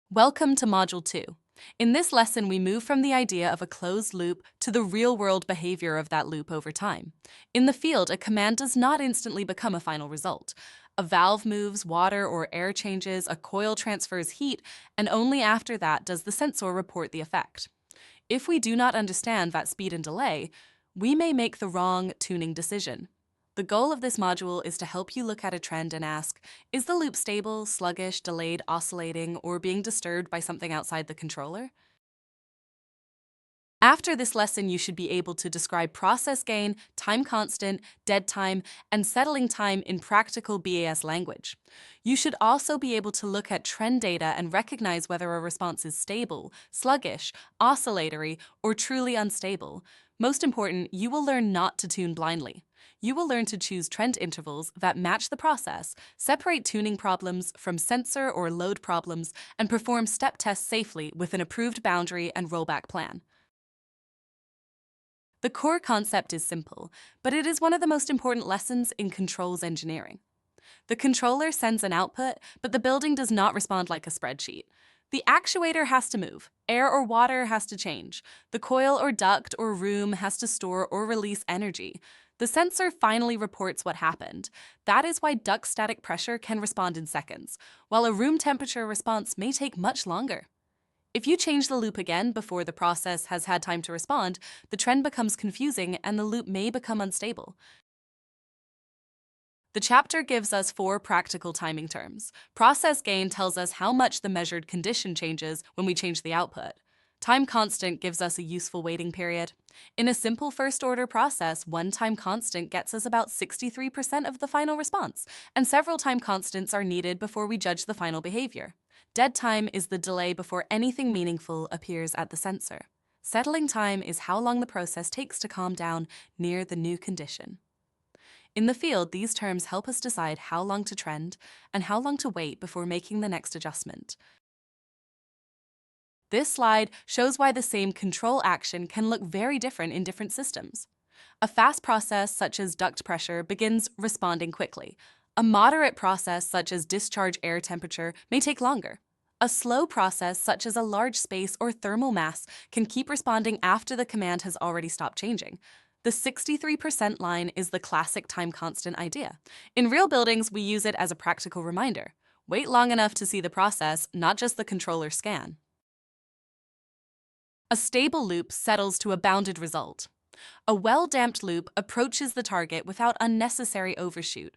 Welcome to Module 2. In this lesson, we move from the idea of a closed loop to the real-world behavior of that loop over time. In the field, a command does not instantly become a final result. A valve moves, water or air changes, a coil transfers heat, and only after that does the sensor report the effect. If we do not understand that speed and delay, we may make the wrong tuning decision. The goal of this module is to help you look at a trend and ask, is the loop stable, sluggish, delayed, oscillating, or being disturbed by something outside the controller? After this lesson, you should be able to describe process gain, time constant, dead time, and settling time in practical BAS language. You should also be able to look at trend data and recognize whether a response is stable, sluggish, oscillatory, or truly unstable. Most important, you will learn not to tune blindly. You will learn to choose trend intervals that match the process, separate tuning problems from sensor or load problems, and perform step tests safely with an approved boundary and rollback plan. The core concept is simple, but it is one of the most important lessons in controls engineering. The controller sends an output, but the building does not respond like a spreadsheet. The actuator has to move, air or water has to change, the coil or duct or room has to store or release energy. The sensor finally reports what happened. That is why duct static pressure can respond in seconds, while a room temperature response may take much longer. If you change the loop again before the process has had time to respond, the trend becomes confusing and the loop may become unstable. The chapter gives us 4 practical timing terms. Process gain tells us how much the measured condition changes when we change the output. Time constant gives us a useful waiting period. In a simple first-order process, one time constant gets us about 63% of the final response, and several time constants are needed before we judge the final behavior. Dead time is the delay before anything meaningful appears at the sensor. Settling time is how long the process takes to calm down near the new condition. In the field, these terms help us decide how long to trend and how long to wait before making the next adjustment. This slide shows why the same control action can look very different in different systems. A fast process, such as duct pressure, begins responding quickly. A moderate process, such as discharge air temperature, may take longer. A slow process, such as a large space or thermal mass, can keep responding after the command has already stopped changing. The 63% line is the classic time constant idea. In real buildings, we use it as a practical reminder. Wait long enough to see the process, not just the controller scan. A stable loop settles to a bounded result. A well-damped loop approaches the target without unnecessary overshoot.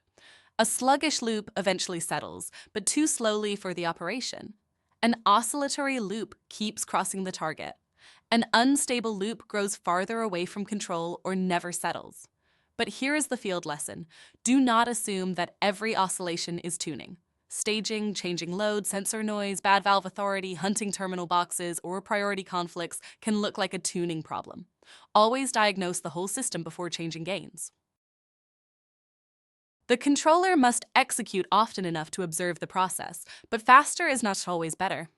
A sluggish loop eventually settles, but too slowly for the operation. An oscillatory loop keeps crossing the target. An unstable loop grows farther away from control or never settles. But here is the field lesson. Do not assume that every oscillation is tuning. Staging, changing load, sensor noise, bad valve authority, hunting terminal boxes, or priority conflicts can look like a tuning problem. Always diagnose the whole system before changing gains. The controller must execute often enough to observe the process, but faster is not always better.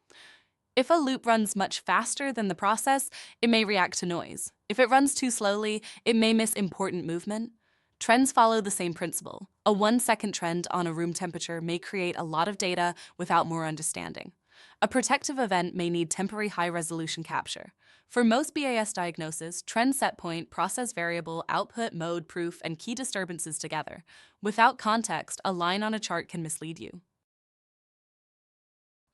If a loop runs much faster than the process, it may react to noise. If it runs too slowly, it may miss important movement. Trends follow the same principle. A 1-second trend on a room temperature may create a lot of data without more understanding. A protective event may need temporary high-resolution capture. For most BAS diagnosis, trend set point, process variable, output, mode, proof, and key disturbances together. Without context, a line on a chart can mislead you.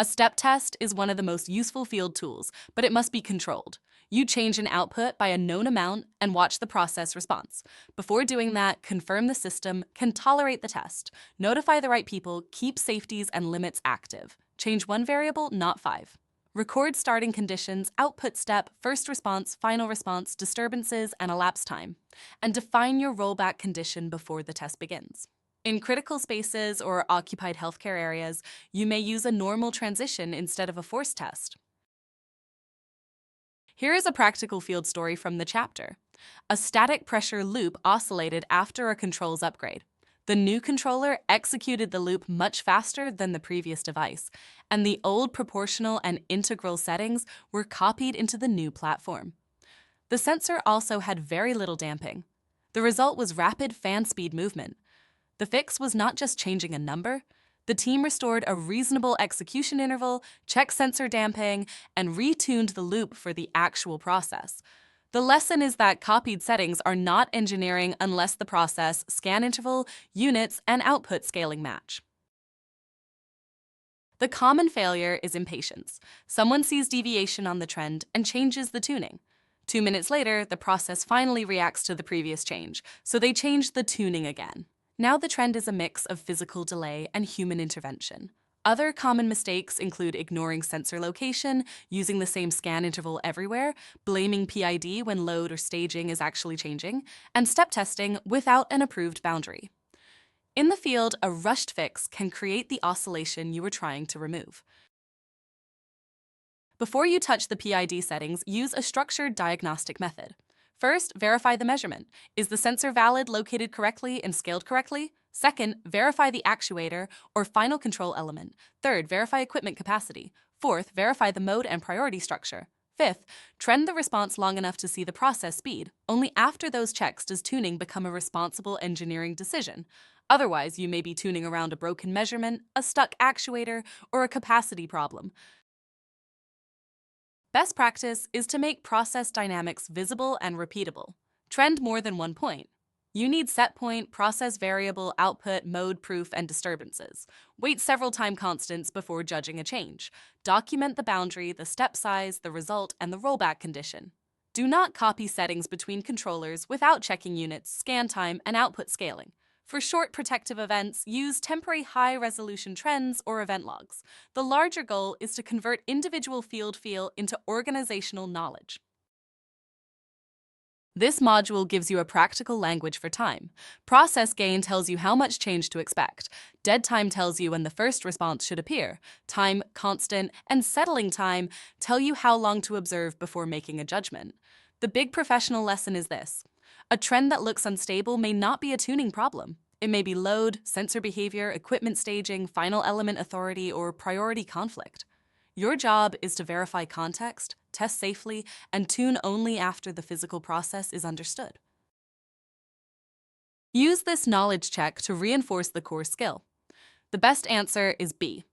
A step test is one of the most useful field tools, but it must be controlled. You change an output by a known amount and watch the process response. Before doing that, confirm the system can tolerate the test. Notify the right people, keep safeties and limits active. Change one variable, not 5. Record starting conditions, output step, first response, final response, disturbances, and elapsed time. And define your rollback condition before the test begins. In critical spaces or occupied healthcare areas, you may use a normal transition instead of a forced test. Here is a practical field story from the chapter. A static pressure loop oscillated after a controls upgrade. The new controller executed the loop much faster than the previous device, and the old proportional and integral settings were copied into the new platform. The sensor also had very little damping. The result was rapid fan speed movement. The fix was not just changing a number, The team restored a reasonable execution interval, checked sensor damping, and retuned the loop for the actual process. The lesson is that copied settings are not engineering unless the process, scan interval, units, and output scaling match. The common failure is impatience. Someone sees deviation on the trend and changes the tuning. 2 minutes later, the process finally reacts to the previous change, so they change the tuning again. Now the trend is a mix of physical delay and human intervention. Other common mistakes include ignoring sensor location, using the same scan interval everywhere, blaming PID when load or staging is actually changing, and step testing without an approved boundary. In the field, a rushed fix can create the oscillation you were trying to remove. Before you touch the PID settings, use a structured diagnostic method. First, verify the measurement. Is the sensor valid, located correctly, and scaled correctly? Second, verify the actuator or final control element. Third, verify equipment capacity. Fourth, verify the mode and priority structure. Fifth, trend the response long enough to see the process speed. Only after those checks does tuning become a responsible engineering decision. Otherwise, you may be tuning around a broken measurement, a stuck actuator, or a capacity problem. Best practice is to make process dynamics visible and repeatable. Trend more than one point. You need set point, process variable, output, mode proof, and disturbances. Wait several time constants before judging a change. Document the boundary, the step size, the result, and the rollback condition. Do not copy settings between controllers without checking units, scan time, and output scaling. For short protective events, use temporary high-resolution trends or event logs. The larger goal is to convert individual field feel into organizational knowledge. This module gives you a practical language for time. Process gain tells you how much change to expect. Dead time tells you when the first response should appear. Time, constant, and settling time tell you how long to observe before making a judgment. The big professional lesson is this. A trend that looks unstable may not be a tuning problem. It may be load, sensor behavior, equipment staging, final element authority, or priority conflict. Your job is to verify context, test safely, and tune only after the physical process is understood. Use this knowledge check to reinforce the core skill. The best answer is B.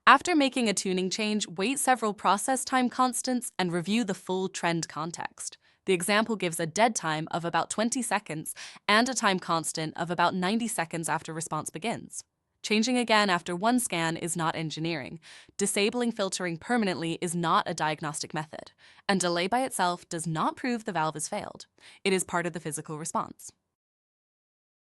After making a tuning change, wait several process time constants and review the full trend context. The example gives a dead time of about 20 seconds and a time constant of about 90 seconds after response begins. Changing again after one scan is not engineering. Disabling filtering permanently is not a diagnostic method. And delay by itself does not prove the valve has failed. It is part of the physical response.